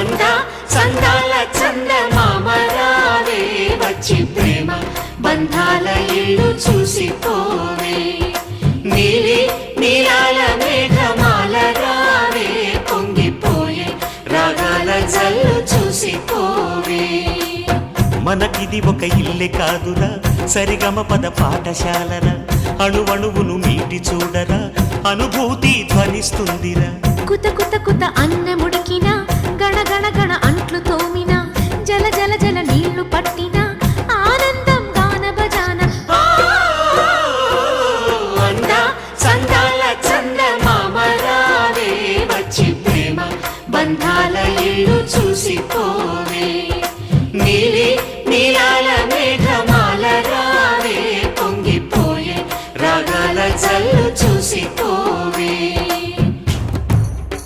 అంద చందాల చందమామరావే వచ్చి ప్రేమ బంధాల ఇల్లు చూసిపోవే నీలి నీలాల మేఘమాల రావే పొంగిపోయే రాగాల జల్లు చూసిపోవే మనకిది ఒక ఇల్లే కాదురా సరిగమ పద పాఠశాలరా అణువణువును మీటి చూడరా అనుభూతి ధ్వనిస్తుందిరా కుత కుత కుత అన్నముడికినా గణ గణ గణ అంట్లు తోమినా జల జల జల నీళ్లు పట్టినా ఆనందం గాన భజాన అంద చందాల చందమామరావే వచ్చి ప్రేమ బంధాల ఇల్లు